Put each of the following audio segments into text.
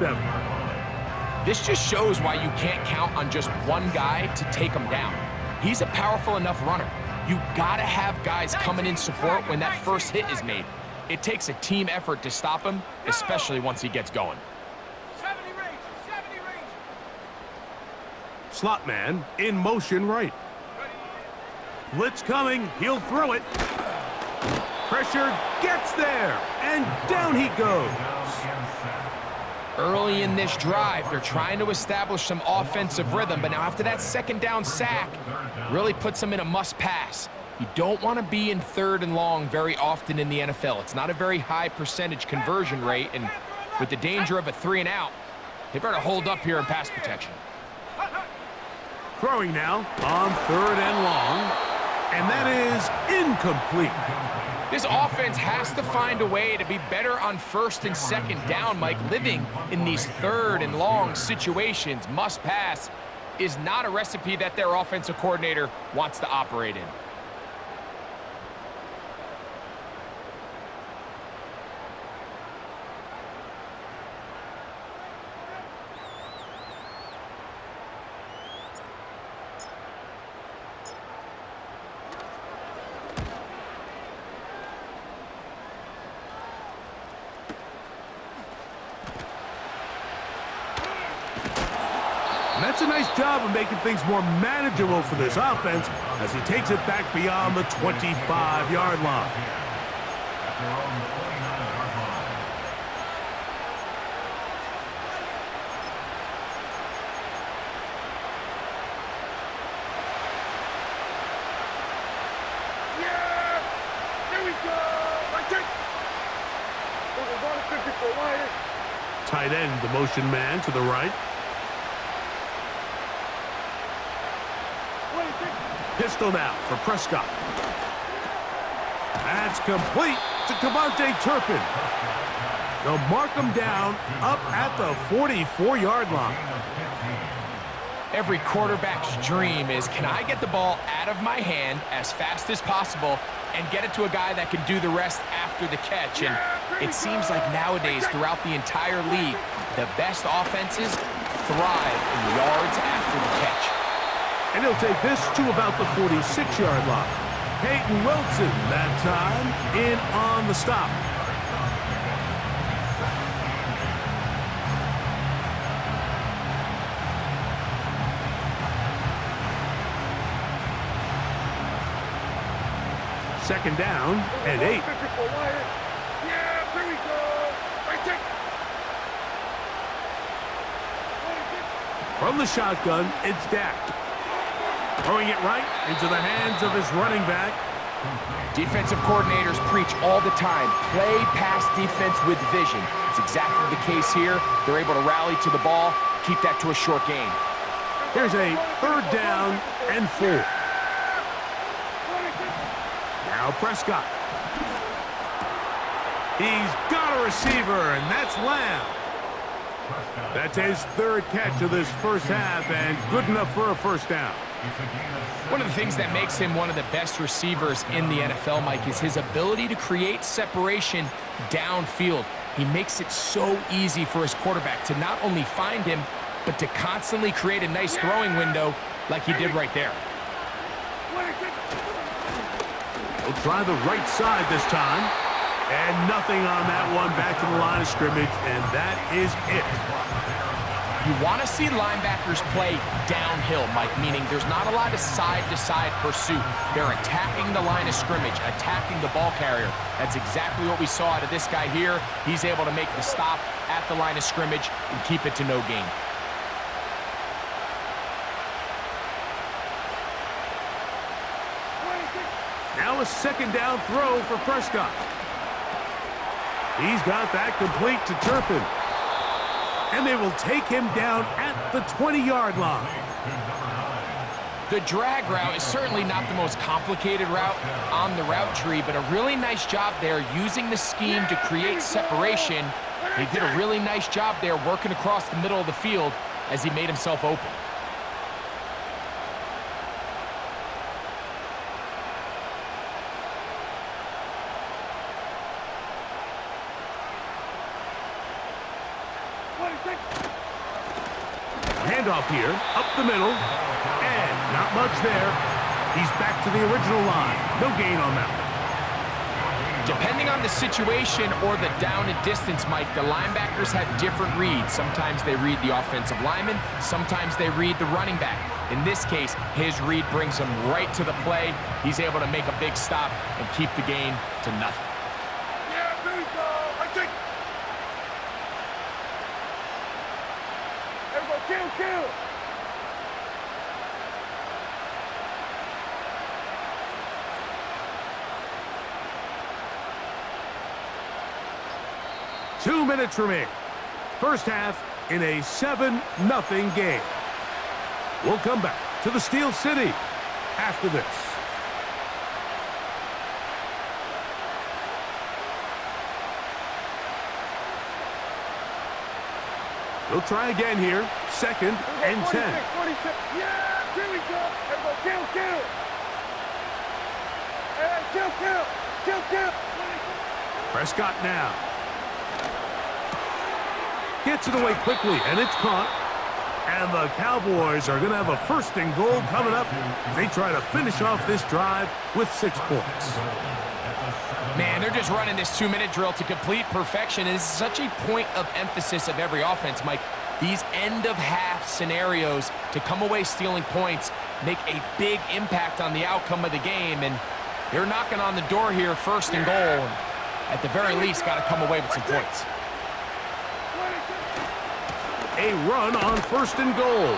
7. This just shows why you can't count on just one guy to take him down. He's a powerful enough runner. You gotta have guys coming in support when that first hit is made. It takes a team effort to stop him, especially once he gets going. 70 range, 70 range. Slot man in motion right. Blitz coming, he'll throw it. Pressure gets there, and down he goes. Early in this drive, they're trying to establish some offensive rhythm, but now after that second down sack, really puts them in a must-pass. You don't want to be in 3rd and long very often in the NFL. It's not a very high percentage conversion rate, and with the danger of a 3-and-out, they better hold up here in pass protection. Throwing now on 3rd and long, and that is incomplete. This offense has to find a way to be better on 1st and 2nd down, Mike. Living in these 3rd and long situations, must pass, is not a recipe that their offensive coordinator wants to operate in. And that's a nice job of making things more manageable for this offense as he takes it back beyond the 25-yard line. Yeah! Here we go! Right take! Over 154 wide. Tight end, the motion man to the right. Pistol now for Prescott. That's complete to Cavante Turpin. They'll mark him down up at the 44-yard line. Every quarterback's dream is, can I get the ball out of my hand as fast as possible and get it to a guy that can do the rest after the catch? And it seems like nowadays, throughout the entire league, the best offenses thrive in yards after the catch. And he'll take this to about the 46-yard line. Peyton Wilson, that time, in on the stop. Second down and 8. Yeah, here we go. Right take. From the shotgun, it's Dak. Throwing it right into the hands of his running back. Defensive coordinators preach all the time, play pass defense with vision. It's exactly the case here. They're able to rally to the ball, keep that to a short gain. Here's a 3rd down and 4. Now Prescott. He's got a receiver, and that's Lamb. That's his 3rd catch of this first half, and good enough for a first down. One of the things that makes him one of the best receivers in the NFL, Mike, is his ability to create separation downfield. He makes it so easy for his quarterback to not only find him, but to constantly create a nice throwing window like he did right there. He'll try the right side this time. And nothing on that one, back to the line of scrimmage, and that is it. You want to see linebackers play downhill, Mike, meaning there's not a lot of side-to-side pursuit. They're attacking the line of scrimmage, attacking the ball carrier. That's exactly what we saw out of this guy here. He's able to make the stop at the line of scrimmage and keep it to no gain. Now a 2nd down throw for Prescott. He's got that complete to Turpin. And they will take him down at the 20-yard line. The drag route is certainly not the most complicated route on the route tree, but a really nice job there using the scheme to create separation. He did a really nice job there working across the middle of the field as he made himself open. Handoff here, up the middle, and not much there. He's back to the original line. No gain on that one. Depending on the situation or the down and distance, Mike, the linebackers have different reads. Sometimes they read the offensive lineman, sometimes they read the running back. In this case, his read brings him right to the play. He's able to make a big stop and keep the gain to nothing. Yeah, there we go. I think. Everybody kill. 2 minutes remaining. First half in a 7-0 game. We'll come back to the Steel City after this. We'll try again here. 2nd and 10. 46. Yeah, there we go. Everybody kill. Hey, kill. Prescott now. Gets it away quickly, and it's caught. And the Cowboys are going to have a 1st and goal coming up. They try to finish off this drive with 6 points. Man, they're just running this 2-minute drill to complete perfection. And it's such a point of emphasis of every offense, Mike. These end-of-half scenarios to come away stealing points make a big impact on the outcome of the game. And they're knocking on the door here, 1st and goal. And at the very least, got to come away with some points. A run on 1st and goal.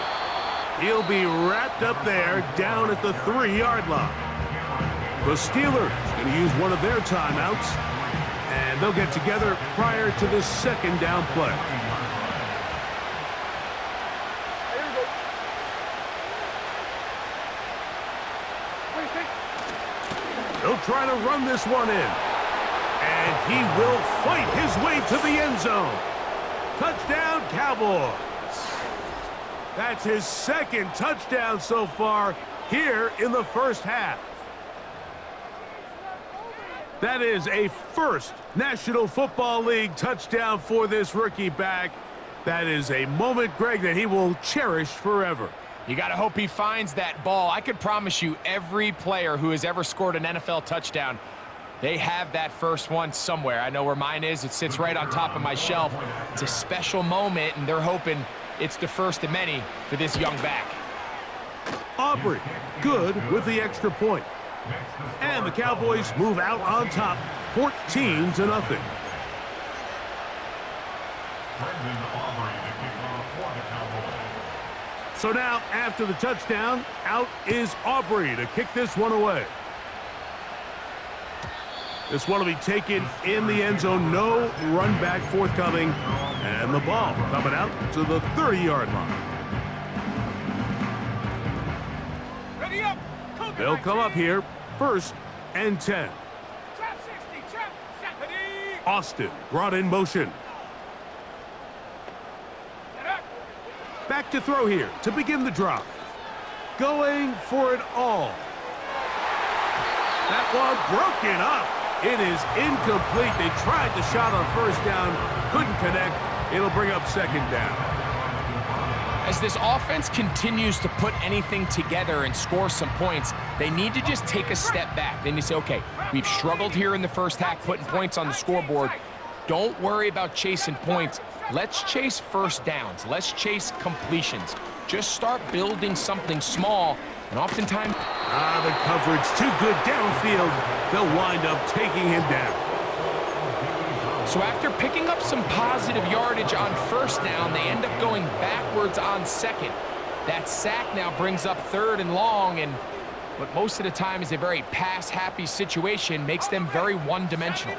He'll be wrapped up there down at the 3-yard line. The Steelers going to use one of their timeouts, and they'll get together prior to this 2nd down play. They'll try to run this one in, and he will fight his way to the end zone. Touchdown, Cowboys. That's his 2nd touchdown so far here in the first half. That is a 1st National Football League touchdown for this rookie back. That is a moment, Greg, that he will cherish forever. You got to hope he finds that ball. I could promise you every player who has ever scored an NFL touchdown, they have that first one somewhere. I know where mine is. It sits right on top of my shelf. It's a special moment, and they're hoping it's the first of many for this young back. Aubrey, good with the extra point. And the Cowboys move out on top, 14-0. So now, after the touchdown, out is Aubrey to kick this one away. This one will be taken in the end zone. No run back forthcoming. And the ball coming out to the 30-yard line. Ready up. They'll come up here, 1st and 10. Trap 60. Trap. Set. Austin brought in motion. Get up. Back to throw here to begin the drive. Going for it all. That one broken up. It is incomplete. They tried the shot on 1st down, couldn't connect. It'll bring up 2nd down. As this offense continues to put anything together and score some points, they need to just take a step back. They need to say, okay, we've struggled here in the first half putting points on the scoreboard. Don't worry about chasing points. Let's chase 1st downs. Let's chase completions. Just start building something small, and oftentimes... the coverage too good downfield. They'll wind up taking him down. So after picking up some positive yardage on 1st down, they end up going backwards on 2nd. That sack now brings up 3rd and long, and what most of the time is a very pass-happy situation makes them very one-dimensional.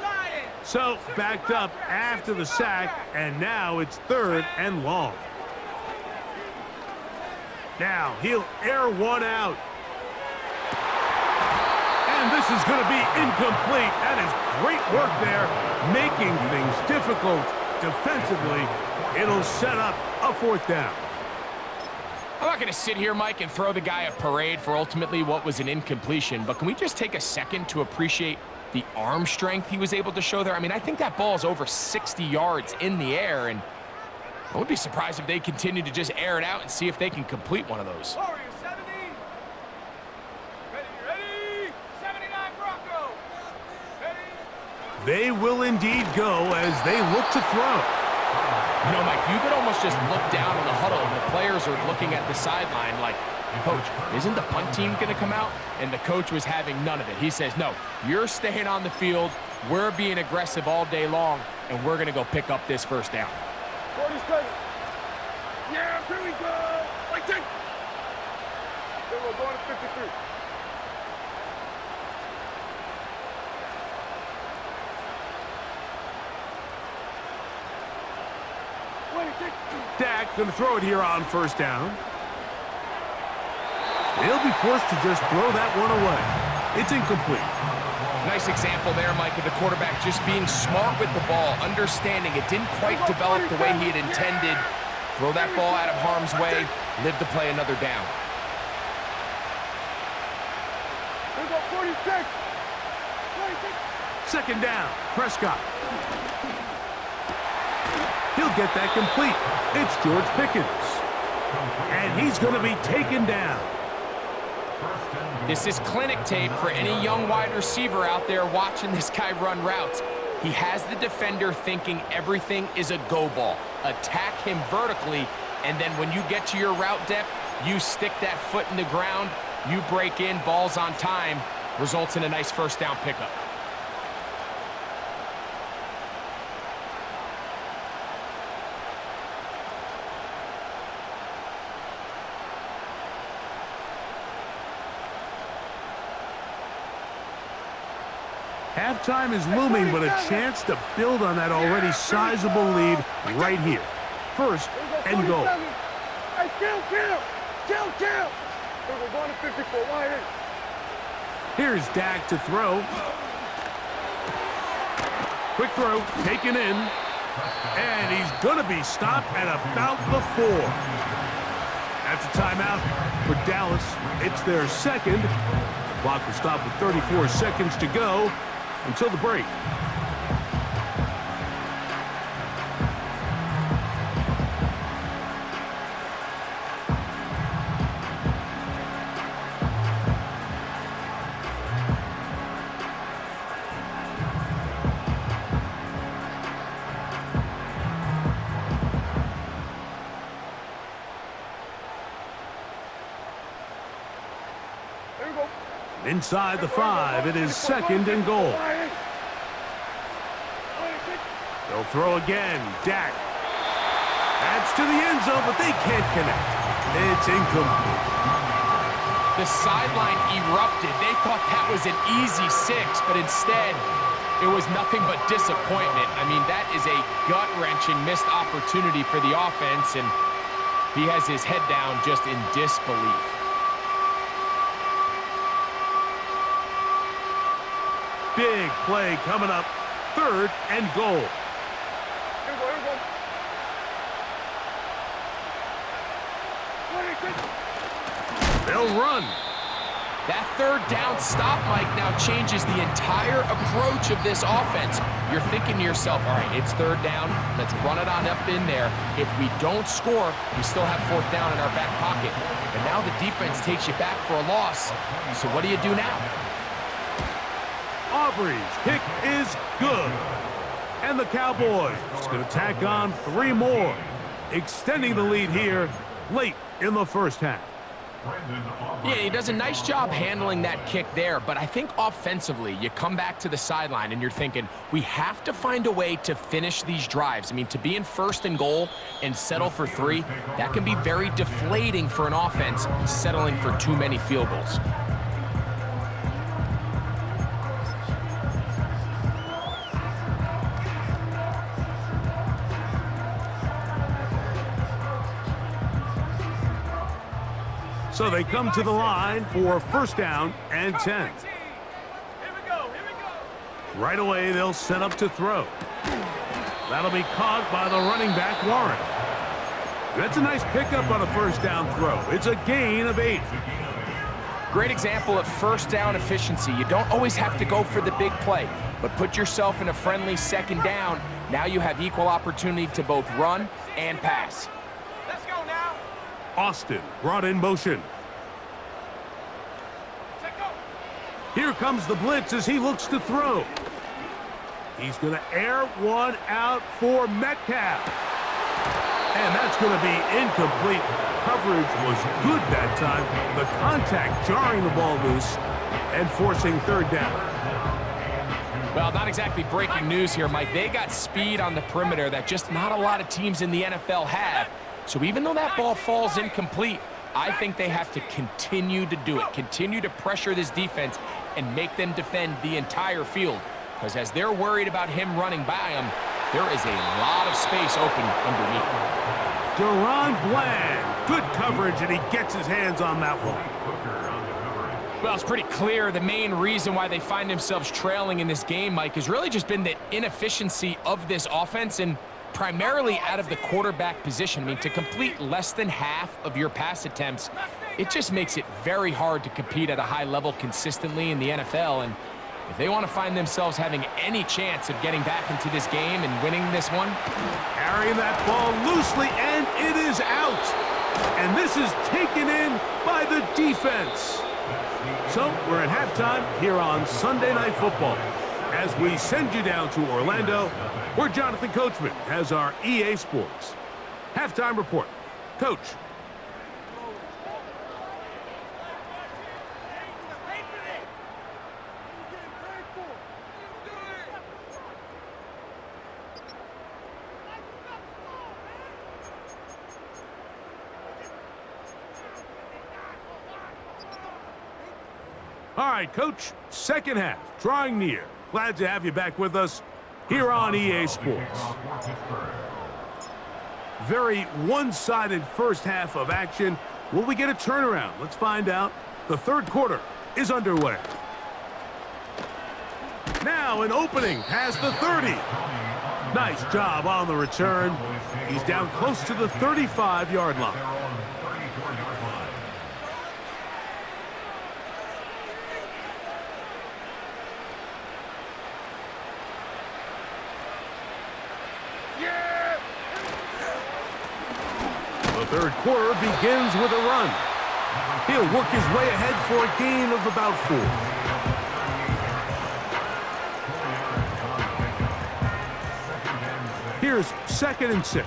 So backed up after the sack, and now it's 3rd and long. Now he'll air one out. And this is going to be incomplete. That is great work there, making things difficult defensively. It'll set up a 4th down. I'm not going to sit here, Mike, and throw the guy a parade for ultimately what was an incompletion, but can we just take a second to appreciate the arm strength he was able to show there? I mean, I think that ball is over 60 yards in the air, and I would be surprised if they continue to just air it out and see if they can complete one of those. Warrior 70. Ready. 79 Bronco. Ready. They will indeed go as they look to throw. You know, Mike, you could almost just look down in the huddle and the players are looking at the sideline like, Coach, isn't the punt team going to come out? And the coach was having none of it. He says, no, you're staying on the field. We're being aggressive all day long, and we're going to go pick up this first down. 40 seconds. Yeah, here we go. Like that. Here we're going to 53. Dak going to throw it here on first down. He'll be forced to just throw that one away. It's incomplete. Nice example there, Mike, of the quarterback just being smart with the ball, understanding it didn't quite develop the way he had intended. Throw that ball out of harm's way, live to play another down. Here we go, 46. 46. Second down, Prescott. He'll get that complete. It's George Pickens. And he's going to be taken down. This is clinic tape for any young wide receiver out there watching this guy run routes. He has the defender thinking everything is a go ball. Attack him vertically, and then when you get to your route depth, you stick that foot in the ground, you break in, ball's on time, results in a nice first down pickup. Halftime is looming, but a chance to build on that already sizable lead right here. First and goal. Hey, kill. Here we're going to 54. Wide in. Here's Dak to throw. Quick throw, taken in. And he's going to be stopped at about the 4. That's a timeout for Dallas. It's their second. The clock will stop with 34 seconds to go until the break. Here we go. Inside the 5, it is second and goal. They'll throw again. Dak. That's to the end zone, but they can't connect. It's incomplete. The sideline erupted. They thought that was an easy 6, but instead, it was nothing but disappointment. I mean, that is a gut-wrenching missed opportunity for the offense, and he has his head down just in disbelief. Big play coming up. Third and goal. Here we go. They'll run. That third down stop, Mike, now changes the entire approach of this offense. You're thinking to yourself, all right, it's third down. Let's run it on up in there. If we don't score, we still have fourth down in our back pocket. But now the defense takes you back for a loss. So what do you do now? Aubrey's kick is good. And the Cowboys going to tack on 3 more, extending the lead here late in the first half. Yeah, he does a nice job handling that kick there, but I think offensively, you come back to the sideline and you're thinking, we have to find a way to finish these drives. I mean, to be in first and goal and settle for 3, that can be very deflating for an offense settling for too many field goals. So they come to the line for first down and 10. Here we go. Right away, they'll set up to throw. That'll be caught by the running back, Warren. That's a nice pickup on a first down throw. It's a gain of 8. Great example of first down efficiency. You don't always have to go for the big play, but put yourself in a friendly second down. Now you have equal opportunity to both run and pass. Let's go now. Austin brought in motion. Set go. Here comes the blitz as he looks to throw. He's going to air one out for Metcalf. And that's going to be incomplete. Coverage was good that time. The contact jarring the ball loose and forcing third down. Well, not exactly breaking news here, Mike. They got speed on the perimeter that just not a lot of teams in the NFL have. So even though that ball falls incomplete, I think they have to continue to do it, continue to pressure this defense and make them defend the entire field. Because as they're worried about him running by them, there is a lot of space open underneath. Deron Bland, good coverage, and he gets his hands on that one. Well, it's pretty clear the main reason why they find themselves trailing in this game, Mike, has really just been the inefficiency of this offense and primarily out of the quarterback position. I mean, to complete less than half of your pass attempts, it just makes it very hard to compete at a high level consistently in the NFL. And if they want to find themselves having any chance of getting back into this game and winning this one, carrying that ball loosely, and it is out. And this is taken in by the defense. So we're at halftime here on Sunday Night Football. As we send you down to Orlando, where Jonathan Coachman has our EA Sports halftime report. Coach. All right, Coach, second half, drawing near. Glad to have you back with us here on EA Sports. Very one-sided first half of action. Will we get a turnaround? Let's find out. The third quarter is underway. Now an opening past the 30. Nice job on the return. He's down close to the 35-yard line. The third quarter begins with a run. He'll work his way ahead for a gain of about 4. Here's 2nd and 6.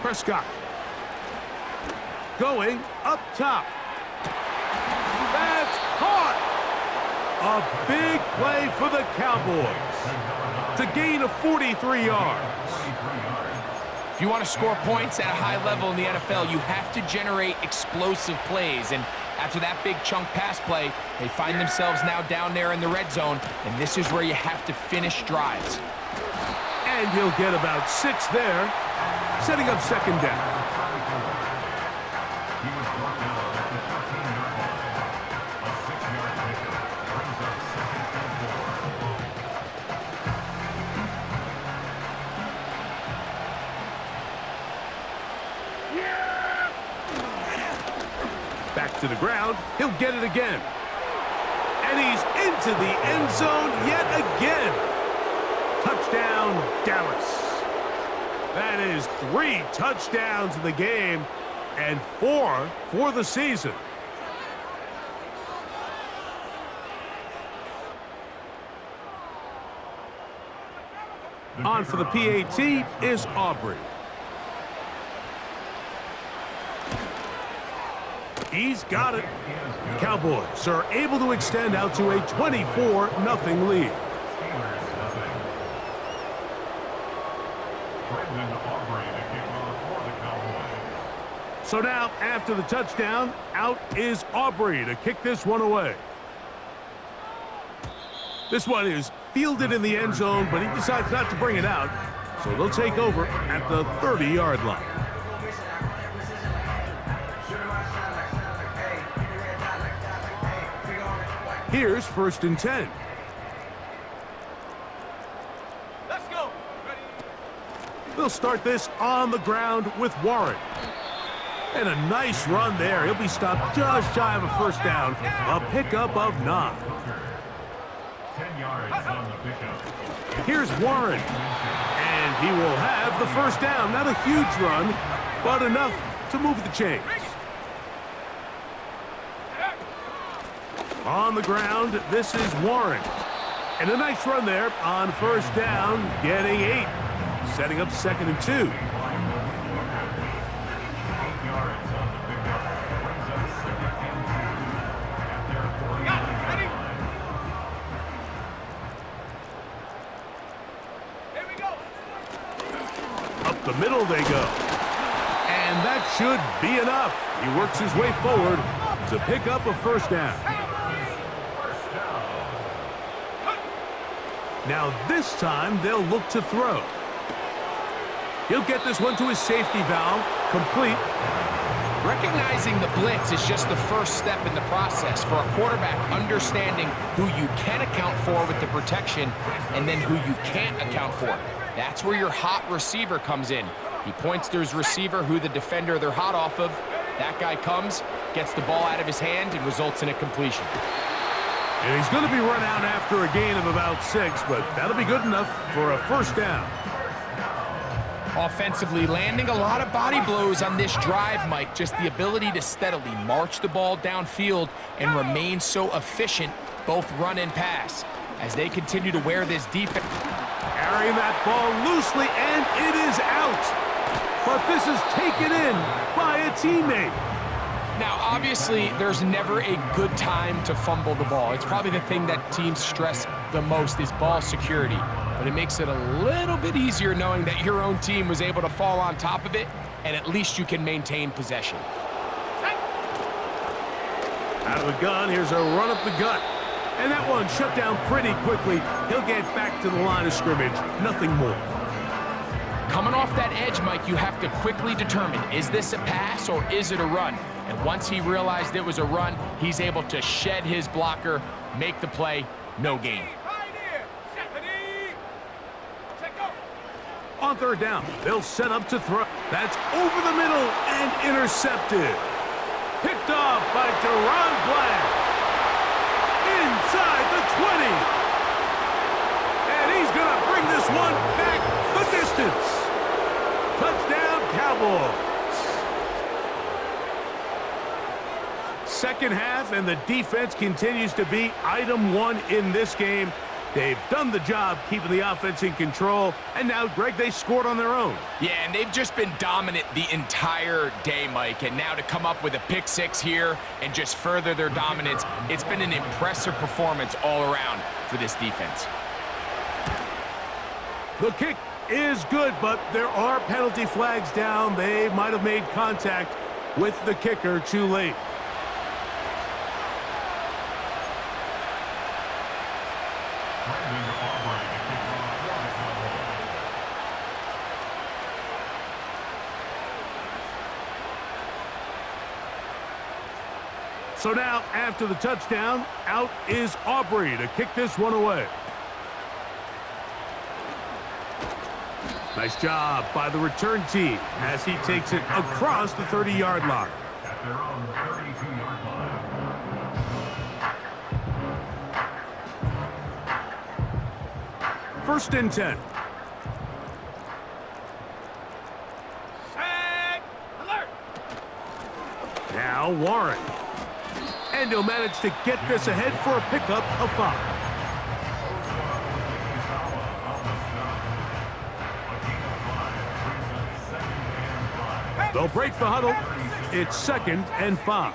Prescott. Going up top. That's caught. A big play for the Cowboys to gain of 43 yards. if you want to score points at a high level in the NFL, you have to generate explosive plays. And after that big chunk pass play, they find themselves now down there in the red zone, and this is where you have to finish drives. And he'll get about 6 there, setting up 2nd down. Back to the ground, he'll get it again. And he's into the end zone yet again. Touchdown, Dallas. That is 3 touchdowns in the game and 4 for the season. On for the PAT is Aubrey. He's got it. The Cowboys are able to extend out to a 24-0 lead. So now, after the touchdown, out is Aubrey to kick this one away. This one is fielded in the end zone, but he decides not to bring it out. So they'll take over at the 30-yard line. Here's 1st and 10. Let's go. They'll start this on the ground with Warren. And a nice run there. He'll be stopped just shy of a first down. A pickup of 9. 10 yards on the pickup. Here's Warren. And he will have the first down. Not a huge run, but enough to move the chains. On the ground, this is Warren. And a nice run there on first down, getting 8. Setting up 2nd and 2. 8 yards on the pickup. Brings up 2nd and 2 at their 49 line. Here we go. Up the middle they go. And that should be enough. He works his way forward to pick up a first down. Now this time they'll look to throw. He'll get this one to his safety valve, complete. Recognizing the blitz is just the first step in the process for a quarterback understanding who you can account for with the protection and then who you can't account for. That's where your hot receiver comes in. He points to his receiver, who the defender they're hot off of. That guy comes, gets the ball out of his hand, and results in a completion. And he's going to be run out after a gain of about 6, but that'll be good enough for a first down. Offensively, landing a lot of body blows on this drive, Mike. Just the ability to steadily march the ball downfield and remain so efficient, both run and pass. As they continue to wear this defense. Carrying that ball loosely, and it is out. But this is taken in by a teammate. Now, obviously, there's never a good time to fumble the ball. It's probably the thing that teams stress the most is ball security. But it makes it a little bit easier knowing that your own team was able to fall on top of it, and at least you can maintain possession. Out of the gun, here's a run up the gut. And that one shut down pretty quickly. He'll get back to the line of scrimmage. Nothing more. Coming off that edge, Mike, you have to quickly determine, is this a pass or is it a run? And once he realized it was a run, he's able to shed his blocker, make the play, no gain. On third down, they'll set up to throw. That's over the middle and intercepted. Picked off by Deron Black. Inside the 20. And he's going to bring this one back the distance. Touchdown, Cowboys. Second half, and the defense continues to be item 1 in this game. They've done the job keeping the offense in control, and now, Greg, they scored on their own. Yeah, and they've just been dominant the entire day, Mike, and now to come up with a pick 6 here and just further their dominance, it's been an impressive performance all around for this defense. The kick is good, but there are penalty flags down. They might have made contact with the kicker too late. So now, after the touchdown, out is Aubrey to kick this one away. Nice job by the return team as he takes it across the 30-yard line. At their own 32-yard line. First and 10. Set. Alert. Now Warren. And he'll manage to get this ahead for a pickup of 5. They'll break the huddle. It's 2nd and 5.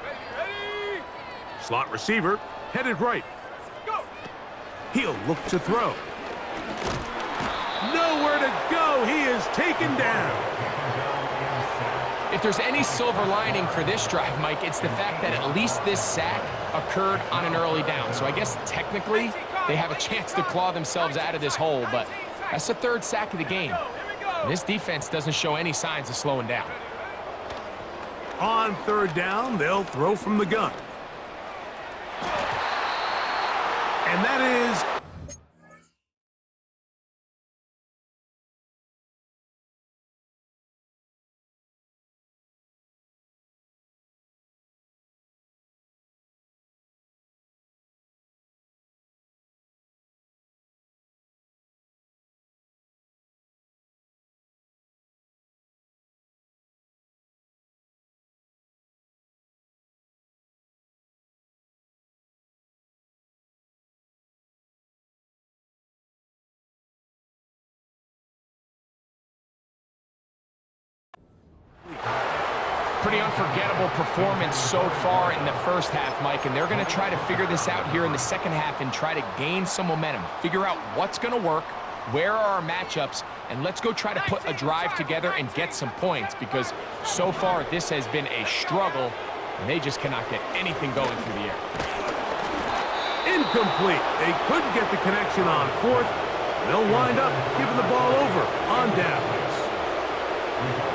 Ready. Slot receiver headed right. Go. He'll look to throw. Nowhere to go. He is taken down. If there's any silver lining for this drive, Mike, it's the fact that at least this sack occurred on an early down. So I guess technically they have a chance to claw themselves out of this hole, but that's the 3rd sack of the game. And this defense doesn't show any signs of slowing down. On 3rd down, they'll throw from the gun. And that is Pretty unforgettable performance so far in the first half, Mike, and they're going to try to figure this out here in the second half and try to gain some momentum, figure out what's going to work, where are our matchups, and let's go try to put a drive together and get some points, because so far this has been a struggle, and they just cannot get anything going through the air. Incomplete. They couldn't get the connection on fourth. They'll wind up giving the ball over on downs.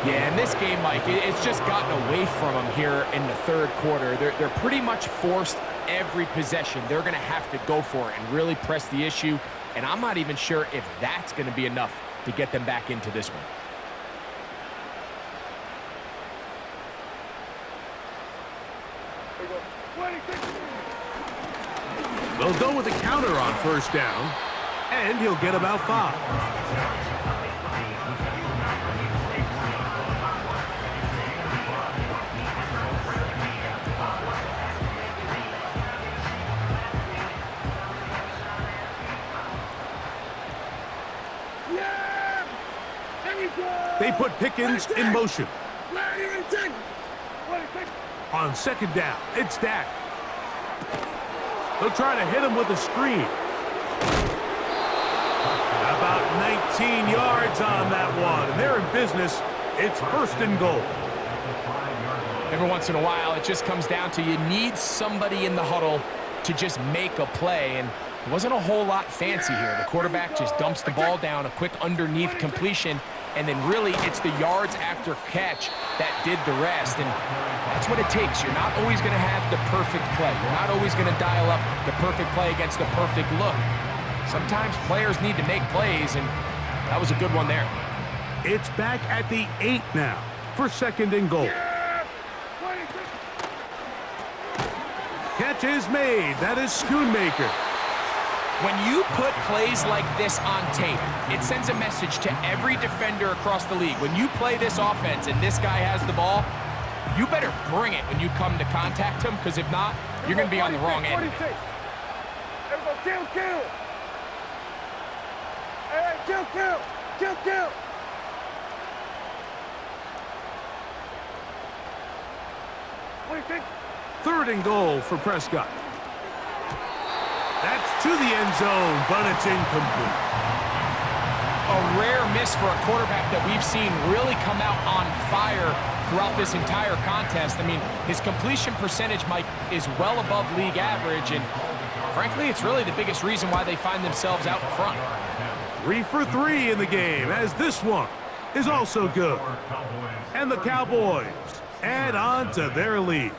Yeah, in this game, Mike, it's just gotten away from them here in the third quarter. They're pretty much forced every possession. They're going to have to go for it and really press the issue, and I'm not even sure if that's going to be enough to get them back into this one. They'll go with a counter on first down, and he'll get about 5. They put Pickens in motion. On second down, it's Dak. They'll try to hit him with a screen. About 19 yards on that one, and they're in business. It's first and goal. Every once in a while, it just comes down to you need somebody in the huddle to just make a play, and it wasn't a whole lot fancy here. The quarterback just dumps the ball down, a quick underneath completion, and then really it's the yards after catch that did the rest, and that's what it takes. You're not always going to have the perfect play. You're not always going to dial up the perfect play against the perfect look. Sometimes players need to make plays, and that was a good one there. It's back at the 8 now for second and goal. Catch is made. That is Schoonmaker. When you put plays like this on tape, it sends a message to every defender across the league. When you play this offense and this guy has the ball, you better bring it when you come to contact him, because if not, you're going to be on the wrong end. Everybody, kill! Hey, kill! What do you think? Third and goal for Prescott. That's to the end zone, but it's incomplete. A rare miss for a quarterback that we've seen really come out on fire throughout this entire contest. I mean, his completion percentage, Mike, is well above league average, and frankly, it's really the biggest reason why they find themselves out in front. 3 for 3 in the game, as this one is also good. And the Cowboys add on to their lead.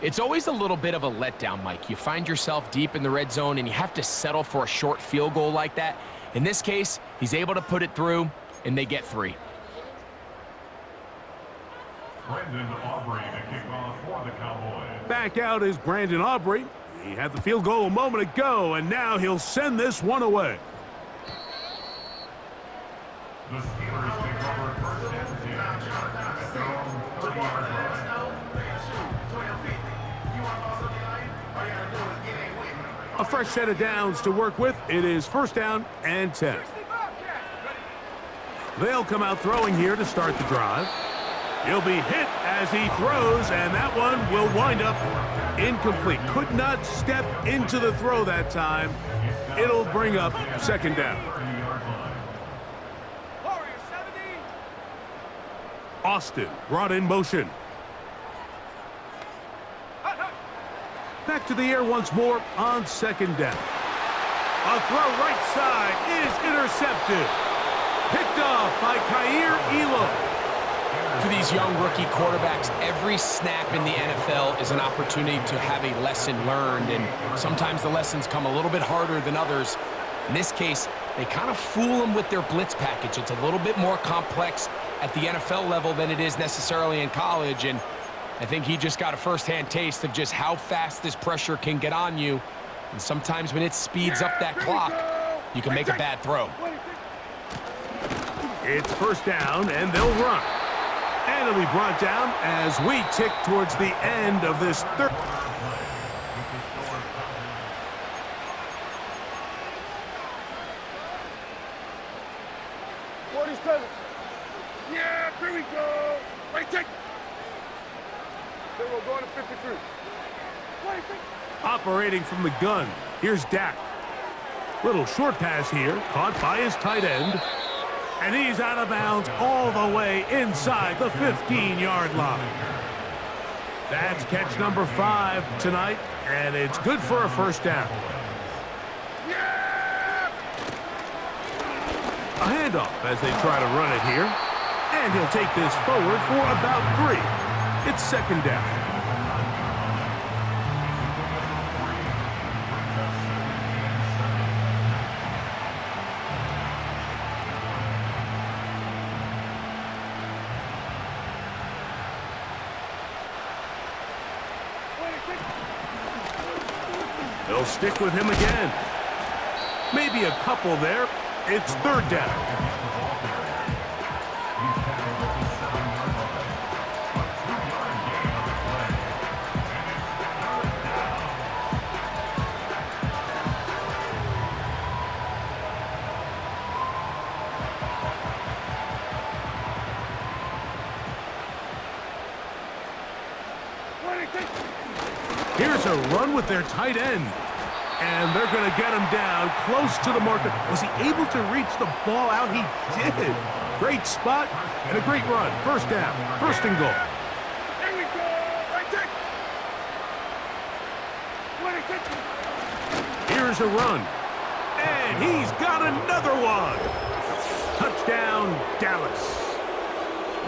It's always a little bit of a letdown, Mike. You find yourself deep in the red zone, and you have to settle for a short field goal like that. In this case, he's able to put it through, and they get 3. Brandon Aubrey to kick off for the Cowboys. Back out is Brandon Aubrey. He had the field goal a moment ago, and now he'll send this one away. The Steelers take over first and 10 at their own 30-yard line. A fresh set of downs to work with. It is first down and 10. They'll come out throwing here to start the drive. He'll be hit as he throws, and that one will wind up incomplete. Could not step into the throw that time. It'll bring up second down. Austin brought in motion. Back to the air once more on second down. A throw right side is intercepted. Picked off by Kaiir Elam. For these young rookie quarterbacks, every snap in the NFL is an opportunity to have a lesson learned, and sometimes the lessons come a little bit harder than others. In this case, they kind of fool them with their blitz package. It's a little bit more complex at the NFL level than it is necessarily in college, and I think he just got a first-hand taste of just how fast this pressure can get on you. And sometimes when it speeds up that clock, you can make a bad throw. It's first down, and they'll run. And it'll be brought down as we tick towards the end of this third. 47. Yeah, here we go. Right, take. They will go to 53. Operating from the gun, here's Dak. Little short pass here, caught by his tight end. And he's out of bounds all the way inside the 15-yard line. That's catch number 5 tonight, and it's good for a first down. A handoff as they try to run it here. And he'll take this forward for about 3. It's second down. They'll stick with him again. Maybe a couple there. It's third down. Here's a run with their tight end. And they're going to get him down close to the marker. Was he able to reach the ball out? He did. Great spot and a great run. First down. First and goal. Here we go. Right take. Here's a run. And he's got another one. Touchdown, Dallas.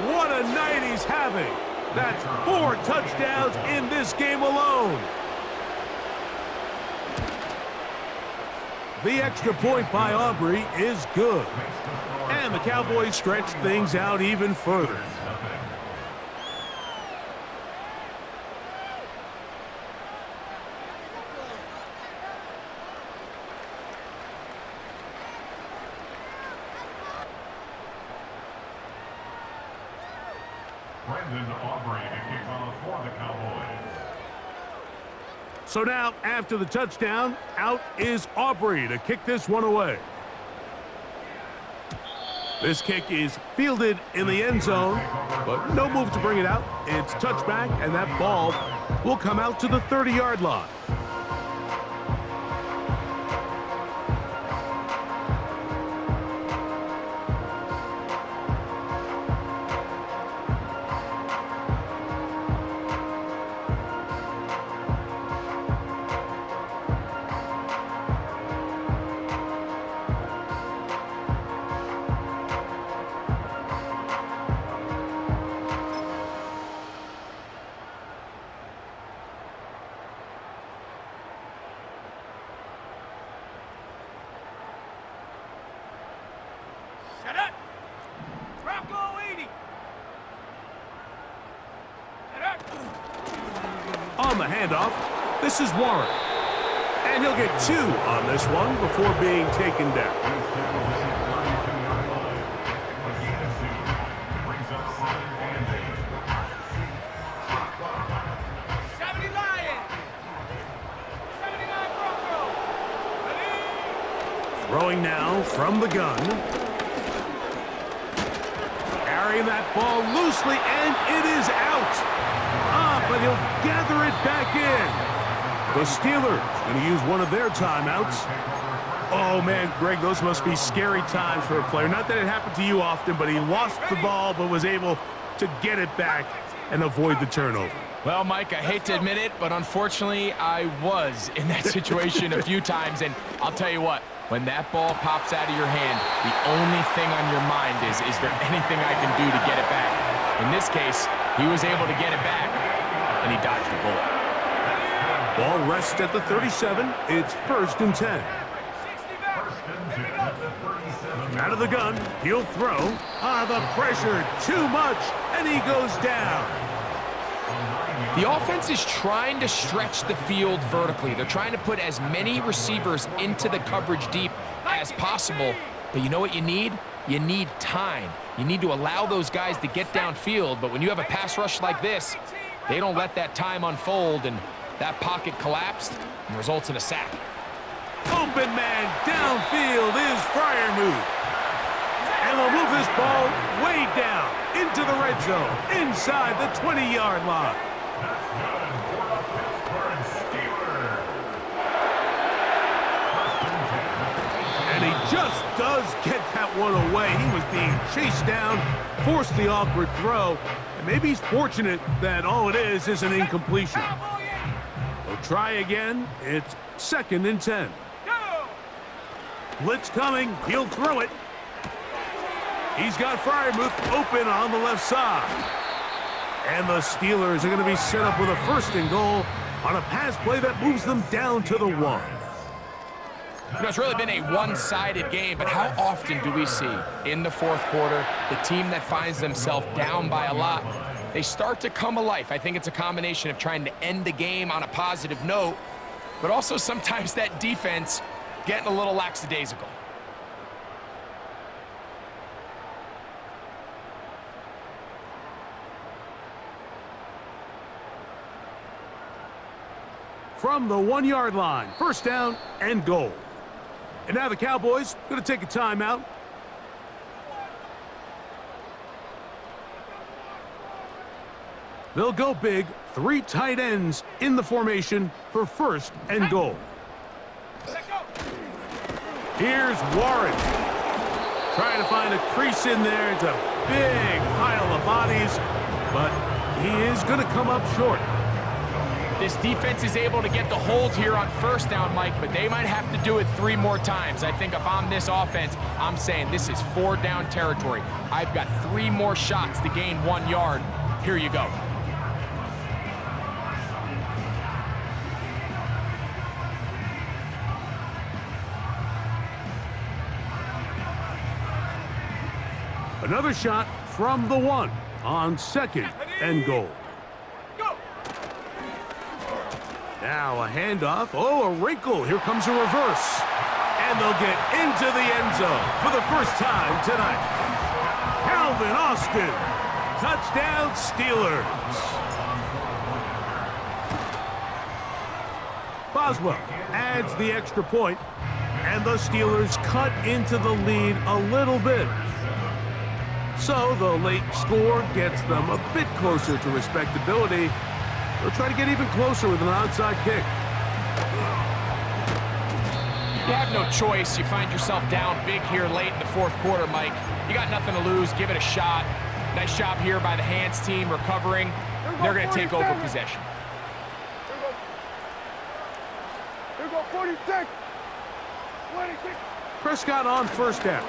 What a night he's having. That's 4 touchdowns in this game alone. The extra point by Aubrey is good. And the Cowboys stretch things out even further. For the Cowboys. So now, after the touchdown, out is Aubrey to kick this one away. This kick is fielded in the end zone, but no move to bring it out. It's touchback, and that ball will come out to the 30-yard line. Shut up! Rocco 80! Shut up! On the handoff, this is Warren. And he'll get 2 on this one before being taken down. Throwing now from the gun. Carrying that ball loosely, and it is out. But he'll gather it back in. The Steelers going to use one of their timeouts. Oh, man, Greg, those must be scary times for a player. Not that it happened to you often, but he lost the ball but was able to get it back and avoid the turnover. Well, Mike, I hate to admit it, but unfortunately, I was in that situation a few times, and I'll tell you what, when that ball pops out of your hand, the only thing on your mind is there anything I can do to get it back? In this case, he was able to get it back, and he dodged the bullet. Ball rests at the 37. It's first and 10. Out of the gun, he'll throw. The pressure, too much, and he goes down. The offense is trying to stretch the field vertically. They're trying to put as many receivers into the coverage deep as possible. But you know what you need? You need time. You need to allow those guys to get downfield. But when you have a pass rush like this, they don't let that time unfold, and that pocket collapsed and results in a sack. Open man downfield is Freiermuth. And they'll move this ball way down into the red zone, inside the 20-yard line. That's good for the Pittsburgh Steelers. First and 10. And he just does get that one away. He was being chased down, forced the awkward throw, and maybe he's fortunate that all it is an incompletion. They'll try again. It's 2nd and 10. Blitz coming. He'll throw it. He's got Freiermuth open on the left side. And the Steelers are going to be set up with a 1st and goal on a pass play that moves them down to the 1. You know, it's really been a one-sided game, but how often do we see in the 4th quarter the team that finds themselves down by a lot, they start to come alive? I think it's a combination of trying to end the game on a positive note, but also sometimes that defense getting a little lackadaisical. From the 1-yard line, 1st down and goal. And now the Cowboys going to take a timeout. They'll go big, 3 tight ends in the formation for 1st and goal. Here's Warren. Trying to find a crease in there. It's a big pile of bodies, but he is going to come up short. This defense is able to get the hold here on 1st down, Mike, but they might have to do it 3 more times. I think if I'm this offense, I'm saying this is 4 down territory. I've got 3 more shots to gain 1 yard. Here you go. Another shot from the 1 on 2nd and goal. Now a handoff. Oh, a wrinkle. Here comes a reverse. And they'll get into the end zone for the first time tonight. Calvin Austin. Touchdown, Steelers. Boswell adds the extra point, and the Steelers cut into the lead a little bit. So the late score gets them a bit closer to respectability. They'll try to get even closer with an onside kick. You have no choice. You find yourself down big here late in the 4th quarter, Mike. You got nothing to lose. Give it a shot. Nice job here by the hands team recovering. They're going to take over possession. Here go 46. 26. Prescott on 1st down.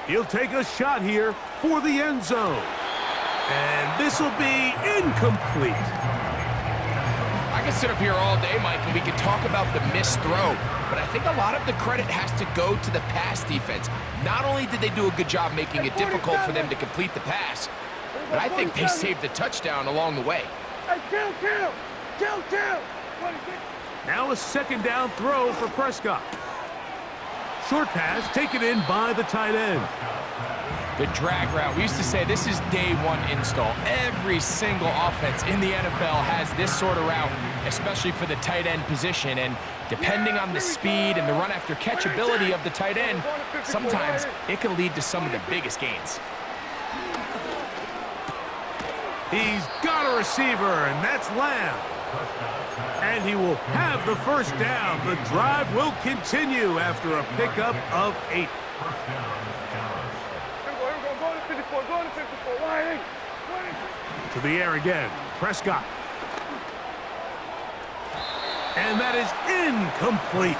He'll take a shot here for the end zone. And this will be incomplete. I can sit up here all day, Mike, and we can talk about the missed throw, but I think a lot of the credit has to go to the pass defense. Not only did they do a good job making it difficult for them to complete the pass, but I think they saved the touchdown along the way. Hey, kill. 26. Now a 2nd down throw for Prescott. Short pass taken in by the tight end. The drag route. We used to say this is day 1 install. Every single offense in the NFL has this sort of route, especially for the tight end position. And depending on the speed and the run after catch ability of the tight end, sometimes it can lead to some of the biggest gains. He's got a receiver, and that's Lamb. And he will have the 1st down. The drive will continue after a pickup of 8. To the air again. Prescott. And that is incomplete.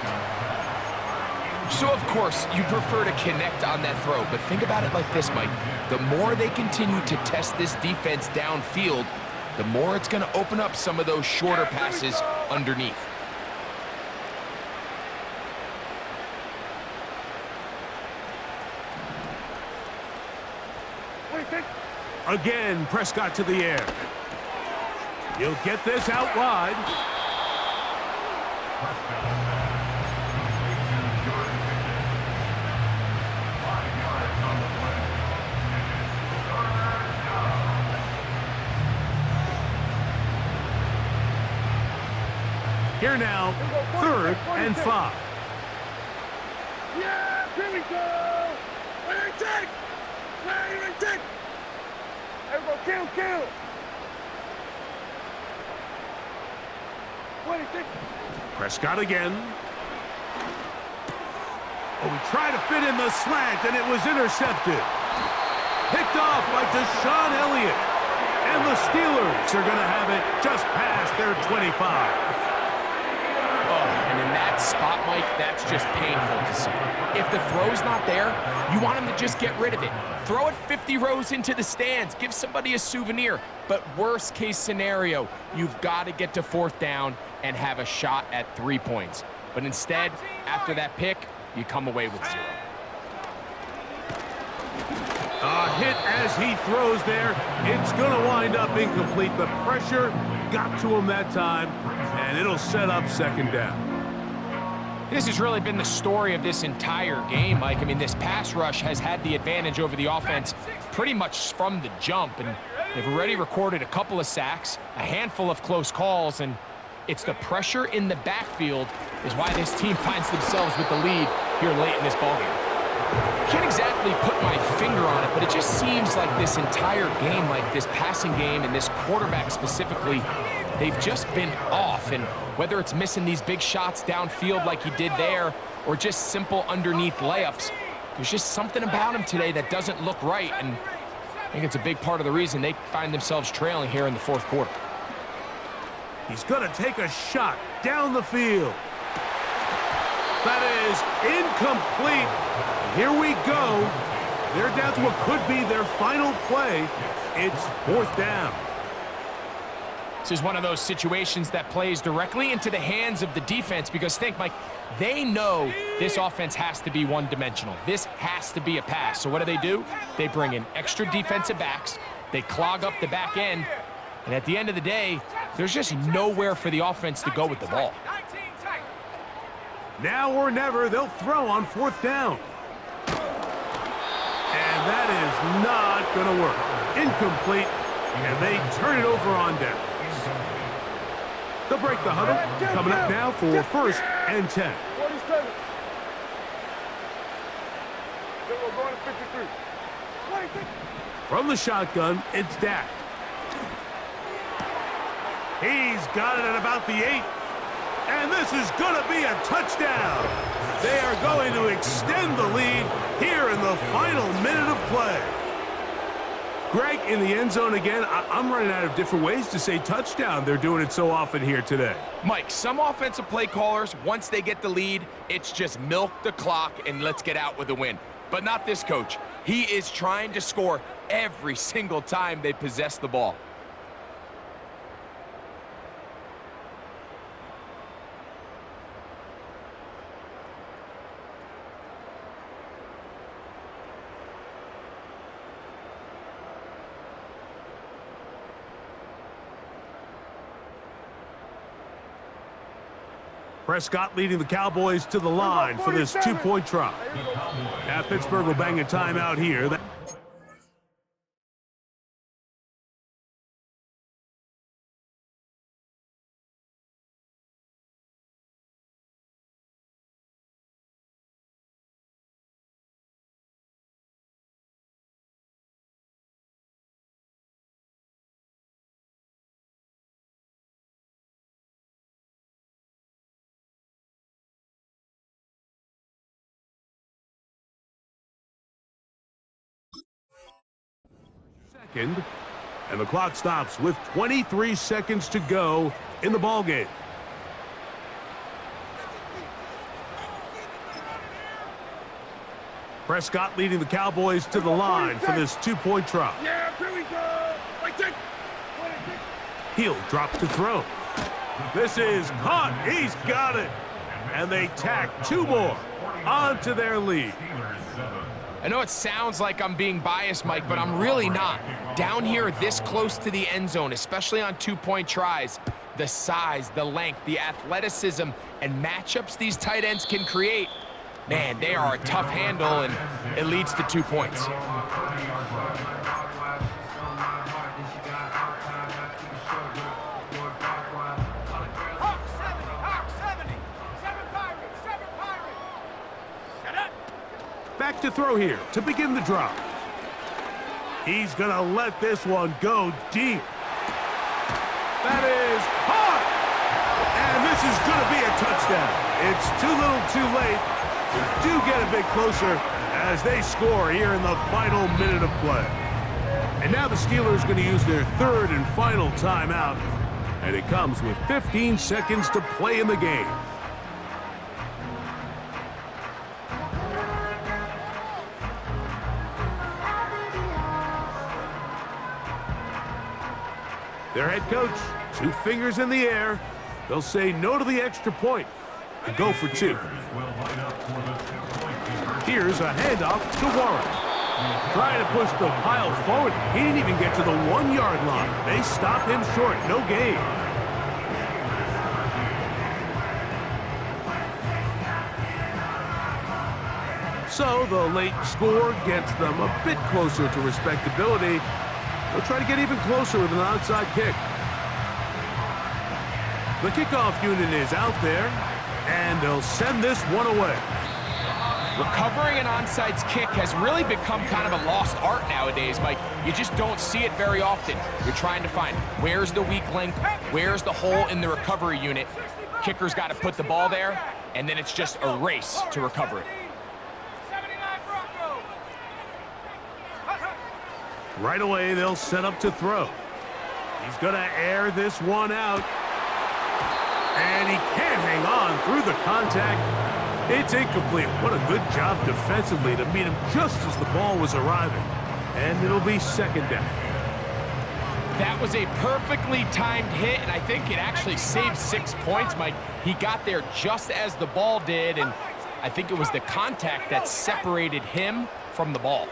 So, of course, you prefer to connect on that throw, but think about it like this, Mike. The more they continue to test this defense downfield, the more it's going to open up some of those shorter passes underneath. Again, Prescott to the air. He'll get this out wide. Here now, 3rd and 5. Yeah, here we go. Where you take? Where you take? Everybody kill. Prescott again. Oh, he tried to fit in the slant, and it was intercepted. Picked off by Deshaun Elliott. And the Steelers are going to have it just past their 25. And in that spot, Mike, that's just painful to see. If the throw's not there, you want him to just get rid of it. Throw it 50 rows into the stands. Give somebody a souvenir. But worst case scenario, you've got to get to 4th down and have a shot at 3 points. But instead, after that pick, you come away with 0. A hit as he throws there. It's going to wind up incomplete. The pressure got to him that time, and it'll set up 2nd down. This has really been the story of this entire game, Mike. I mean, this pass rush has had the advantage over the offense pretty much from the jump, and they've already recorded a couple of sacks, a handful of close calls, and it's the pressure in the backfield is why this team finds themselves with the lead here late in this ballgame. Can't exactly put my finger on it, but it just seems like this entire game, like this passing game and this quarterback specifically, they've just been off. And whether it's missing these big shots downfield like he did there or just simple underneath layups, there's just something about him today that doesn't look right. And I think it's a big part of the reason they find themselves trailing here in the 4th quarter. He's going to take a shot down the field. That is incomplete. Here we go. They're down to what could be their final play. It's 4th down. This is one of those situations that plays directly into the hands of the defense because think, Mike, they know this offense has to be one-dimensional. This has to be a pass. So what do? They bring in extra defensive backs. They clog up the back end. And at the end of the day, there's just nowhere for the offense to go with the ball. Now or never, they'll throw on 4th down. And that is not going to work. Incomplete, and they turn it over on down. They'll break the huddle. Coming up now for 1st and 10. From the shotgun, it's Dak. He's got it at about the 8. And this is going to be a touchdown. They are going to extend the lead here in the final minute of play. Greg, in the end zone again, I'm running out of different ways to say touchdown. They're doing it so often here today. Mike, some offensive play callers, once they get the lead, it's just milk the clock and let's get out with a win. But not this coach. He is trying to score every single time they possess the ball. Prescott leading the Cowboys to the line for this 2-point try. Now Pittsburgh will bang a timeout here. And the clock stops with 23 seconds to go in the ballgame. Prescott leading the Cowboys to the line for this 2-point try. Yeah, here we go. He'll drop to throw. This is caught. He's got it. And they tack 2 more onto their lead. I know it sounds like I'm being biased, Mike, but I'm really not. Down here this close to the end zone, especially on 2-point tries, the size, the length, the athleticism, and matchups these tight ends can create, man, they are a tough handle, and it leads to 2 points. Back to throw here to begin the drive. He's going to let this one go deep. That is hot! And is going to be a touchdown. It's too little too late. They do get a bit closer as they score here in the final minute of play. And now the Steelers are going to use their third and final timeout. And it comes with 15 seconds to play in the game. Their head coach, 2 fingers in the air. They'll say no to the extra point and go for 2. Here's a handoff to Warren. Trying to push the pile forward. He didn't even get to the 1-yard line. They stop him short. No gain. So the late score gets them a bit closer to respectability. They'll try to get even closer with an onside kick. The kickoff unit is out there, and they'll send this one away. Recovering an onside kick has really become kind of a lost art nowadays, Mike. You just don't see it very often. You're trying to find where's the weak link, where's the hole in the recovery unit. Kicker's got to put the ball there, and then it's just a race to recover it. Right away, they'll set up to throw. He's going to air this one out. And he can't hang on through the contact. It's incomplete. What a good job defensively to meet him just as the ball was arriving. And it'll be second down. That was a perfectly timed hit, and I think it actually saved 6 points, Mike. He got there just as the ball did, and I think it was the contact that separated him from the ball.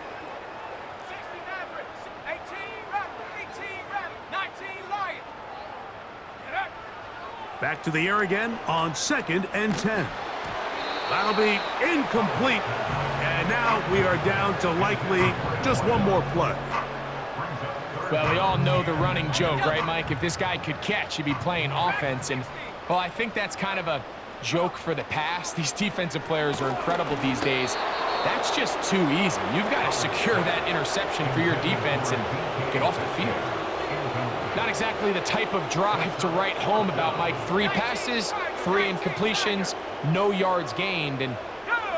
Back to the air again on 2nd and 10. That'll be incomplete. And now we are down to likely just one more play. Well, we all know the running joke, right, Mike? If this guy could catch, he'd be playing offense. And, well, I think that's kind of a joke for the past. These defensive players are incredible these days. That's just too easy. You've got to secure that interception for your defense and get off the field. Not exactly the type of drive to write home about, Mike. 3 passes, 3 incompletions, no yards gained. And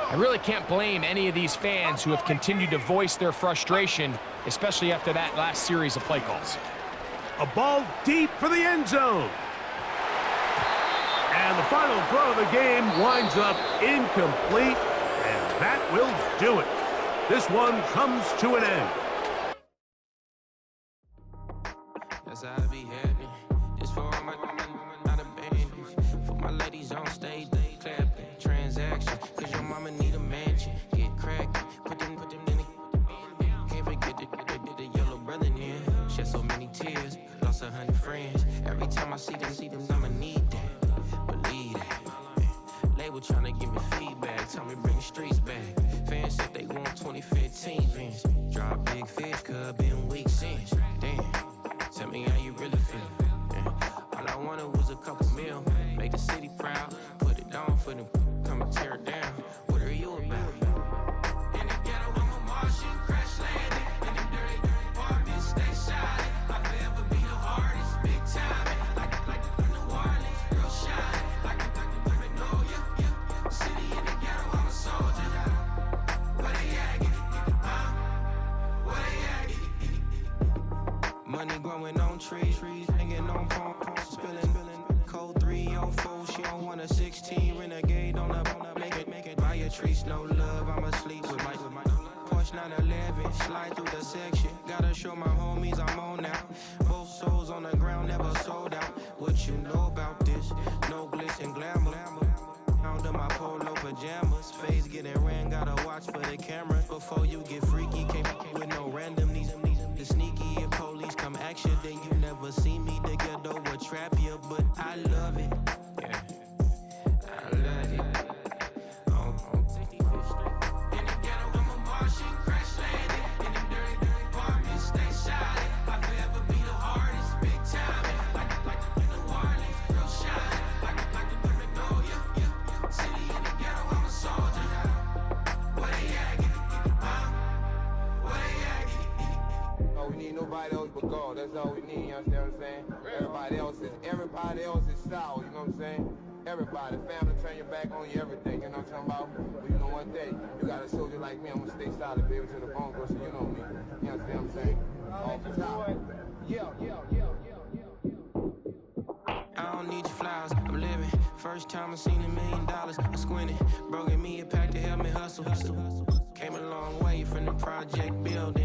I really can't blame any of these fans who have continued to voice their frustration, especially after that last series of play calls. A ball deep for the end zone. And the final throw of the game winds up incomplete, and that will do it. This one comes to an end. That's how I be happening. This for all my not abandoned. For my ladies on stage, they clapping. Transaction, cause your mama need a mansion. Get cracked, put them in the. Can't forget the yellow brother in. Shed so many tears, lost 100 friends. Every time I see them, I'ma need that. Believe that. Label tryna give me feedback, tell me bring the streets back. Fans said they want 2015 Vince. Drop big fish, cuz been weak since. Damn. Tell me how you really feel. Yeah. All I wanted was a couple mil. Make the city proud. Put it down for them. Come and tear it down. What are you about? In the ghetto, I'm a Martian. Crash landing. In them dirty apartments. Stay silent. I forever be the hardest. Big time. Like the New Orleans. Real shine. Like the women know ya. City in the ghetto, I'm a soldier. Where they at? Get it. Where they at? Get it. Money growing on trees, hanging on palm, spilling, code 304. She don't want a 16 renegade on up, make it. Buy a trees, no love. I'ma sleep with my Porsche 911, slide through the section. Gotta show my homies I'm on now. Both souls on the ground, never sold out. What you know about this? No glitz and glamour. Under my polo pajamas, face getting ran. Gotta watch for the cameras before you get freaky. Can't with no random these. The sneaky if police come action, then you never see me. The ghetto would trap you, but I love it. Yeah, I love it. On 65th Street. In the ghetto, I'm a Martian. Crash landing. In them dirty apartments, stay silent. I forever be the hardest. Big time. Like the New Orleans. Real shine. Like the women know ya. City in the ghetto, I'm a soldier. Where they at? Get it. Where they at? Get it. We need nobody else but God. That's all we need, you understand what I'm saying? Everybody else is sour, you know what I'm saying? Everybody, family, turn your back on you, everything. You know what I'm talking about? But you know one thing, you got a soldier like me, I'm gonna stay solid, baby, to the bone, bro, so you know me. You understand what I'm saying? Off the top. Yeah. I don't need your flowers, I'm living. First time I seen $1 million, I squinted. Bro, gave me a pack to help me hustle. Came a long way from the project building.